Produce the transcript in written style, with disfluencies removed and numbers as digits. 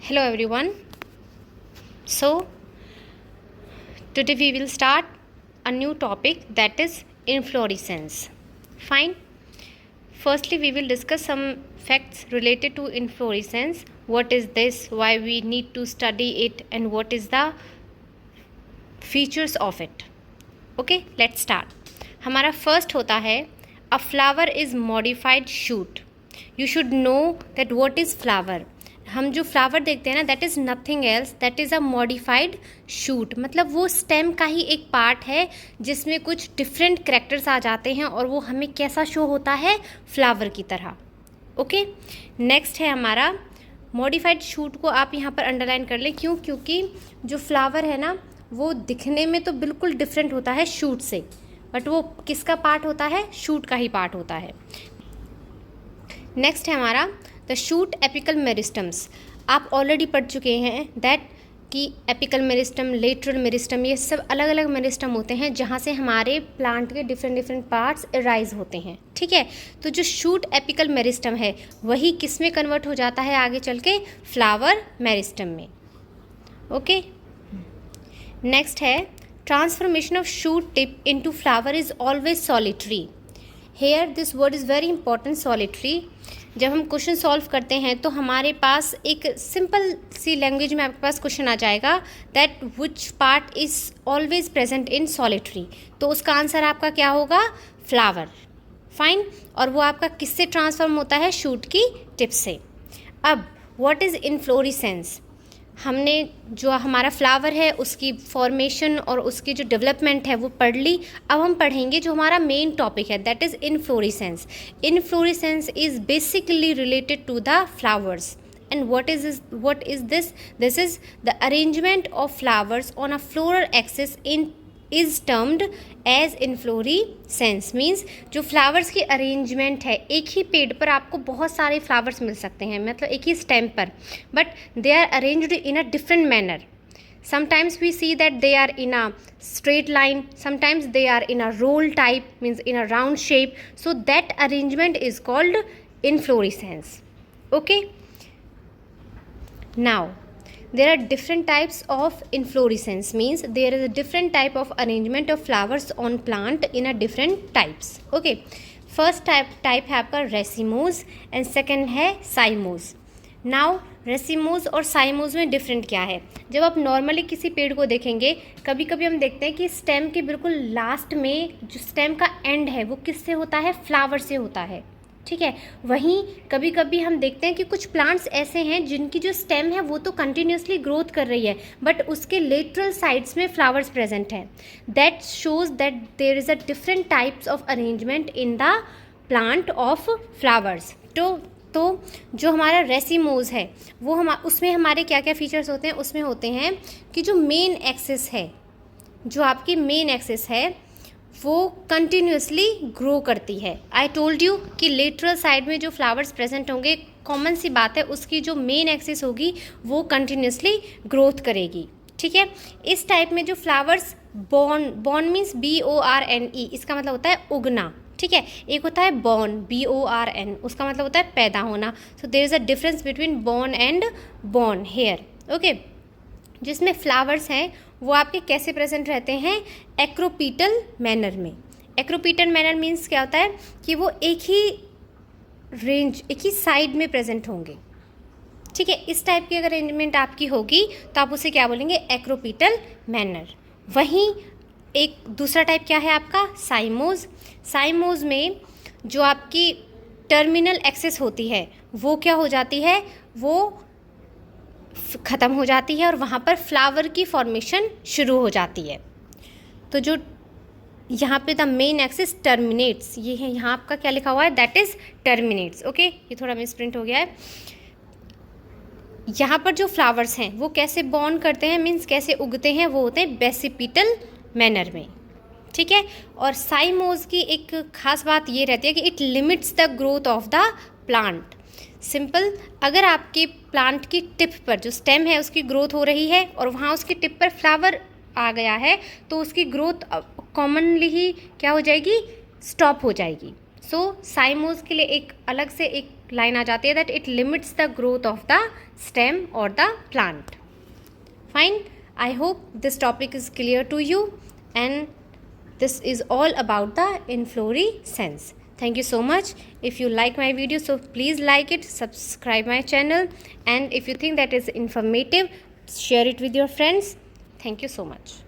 Hello everyone. So today we will start a new topic, that is inflorescence. Fine. Firstly we will discuss some facts related to inflorescence. What is this? Why we need to study it, and what is the features of it. Okay, let's start. हमारा first होता है a flower is modified shoot. You should know that what is flower. हम जो flower देखते हैं ना, that is nothing else, that is a modified shoot. मतलब वो स्टेम का ही एक पार्ट है जिसमें कुछ डिफरेंट कैरेक्टर्स आ जाते हैं और वो हमें कैसा शो होता है, फ्लावर की तरह. ओके, नेक्स्ट है हमारा मॉडिफाइड शूट. को आप यहाँ पर अंडरलाइन कर लें. क्यों? क्योंकि जो फ्लावर है ना, वो दिखने में तो बिल्कुल डिफरेंट होता है शूट से, बट वो किसका पार्ट होता है? शूट का ही पार्ट होता है. नेक्स्ट है हमारा द शूट एपिकल मेरिस्टम्स. आप ऑलरेडी पढ़ चुके हैं दैट कि एपिकल मेरिस्टम, लेटरल मेरिस्टम, ये सब अलग अलग मेरिस्टम होते हैं जहाँ से हमारे प्लांट के डिफरेंट पार्ट्स अराइज होते हैं. ठीक है, तो जो शूट एपिकल मेरिस्टम है वही किस में कन्वर्ट हो जाता है आगे चल के? फ्लावर मेरिस्टम में. ओके, नेक्स्ट है transformation of shoot tip into flower is always solitary. Here this word is very important, solitary. जब हम क्वेश्चन सॉल्व करते हैं तो हमारे पास एक सिंपल सी लैंग्वेज में आपके पास क्वेश्चन आ जाएगा that which part is always present in solitary. तो उसका आंसर आपका क्या होगा? फ्लावर. फाइन. और वो आपका किससे ट्रांसफॉर्म होता है? शूट की टिप से. अब व्हाट इज़ इन्फ्लोरेसेंस? हमने जो हमारा फ्लावर है उसकी फॉर्मेशन और उसकी जो डेवलपमेंट है वो पढ़ ली. अब हम पढ़ेंगे जो हमारा मेन टॉपिक है, that is inflorescence. Inflorescence is basically related to the flowers. And what is this? This is the arrangement of flowers on a floral axis is termed as inflorescence. Means जो flowers की arrangement है, एक ही पेड़ पर आपको बहुत सारे flowers मिल सकते हैं, मतलब एक ही स्टेम पर, but they are arranged in a different manner. Sometimes we see that they are in a straight line, sometimes they are in a roll type, means in a round shape. So that arrangement is called inflorescence. Okay, now there are different types of inflorescence, means there is a different type of arrangement of flowers on plant in a different types. Okay, first type है आपका racemose and second है cymose. Now racemose और cymose में different क्या है? जब आप normally किसी पेड़ को देखेंगे, कभी कभी हम देखते हैं कि स्टेम के बिल्कुल लास्ट में जो स्टेम का एंड है वो किससे होता है? फ्लावर से होता है. ठीक है, वहीं कभी कभी हम देखते हैं कि कुछ प्लांट्स ऐसे हैं जिनकी जो स्टेम है वो तो कंटिन्यूसली ग्रोथ कर रही है, बट उसके लेटरल साइड्स में फ्लावर्स प्रेजेंट हैं. That shows that there is a different types of arrangement in the plant of flowers. तो जो हमारा रेसिमोज है वो उसमें हमारे क्या क्या फीचर्स होते हैं? उसमें होते हैं कि जो मेन एक्सिस है, जो आपकी मेन एक्सिस है वो कंटिन्यूसली ग्रो करती है. आई टोल्ड यू कि लेटरल साइड में जो फ्लावर्स प्रेजेंट होंगे, कॉमन सी बात है, उसकी जो मेन एक्सिस होगी वो कंटिन्यूसली ग्रोथ करेगी. ठीक है, इस टाइप में जो फ्लावर्स बॉर्न मीन्स BORNE, इसका मतलब होता है उगना. ठीक है, एक होता है बॉर्न BORN, उसका मतलब होता है पैदा होना. So there is a difference between born and born here. Okay, जिसमें फ्लावर्स हैं वो आपके कैसे प्रेजेंट रहते हैं? एक्रोपीटल मैनर में. एक्रोपीटल मैनर मीन्स क्या होता है कि वो एक ही रेंज, एक ही साइड में प्रेजेंट होंगे. ठीक है, इस टाइप की अगर अरेंजमेंट आपकी होगी तो आप उसे क्या बोलेंगे? एक्रोपीटल मैनर. वहीं एक दूसरा टाइप क्या है आपका? साइमोज. साइमोज में जो आपकी टर्मिनल एक्सिस होती है वो क्या हो जाती है? वो ख़त्म हो जाती है और वहाँ पर फ्लावर की फॉर्मेशन शुरू हो जाती है. तो जो यहाँ पे द मेन एक्सिस टर्मिनेट्स, ये है यहाँ आपका क्या लिखा हुआ है? That is terminates. ओके, ये थोड़ा मिसप्रिंट हो गया है. यहाँ पर जो फ्लावर्स हैं वो कैसे बॉर्न करते हैं, मीन्स कैसे उगते हैं? वो होते हैं बेसिपिटल मैनर में. ठीक है, और साइमोज की एक खास बात ये रहती है कि it limits the growth of the plant. Simple, अगर आपके प्लांट की टिप पर जो स्टेम है उसकी ग्रोथ हो रही है और वहाँ उसकी टिप पर फ्लावर आ गया है तो उसकी ग्रोथ कॉमनली ही क्या हो जाएगी? स्टॉप हो जाएगी. सो साइमोज के लिए एक अलग से एक लाइन आ जाती है that it limits the growth of the stem और the plant. Fine. I hope this topic is clear to you, and this is all about the inflorescence. Thank you so much. If you like my video, so please like it, subscribe my channel, and if you think that is informative, share it with your friends. Thank you so much.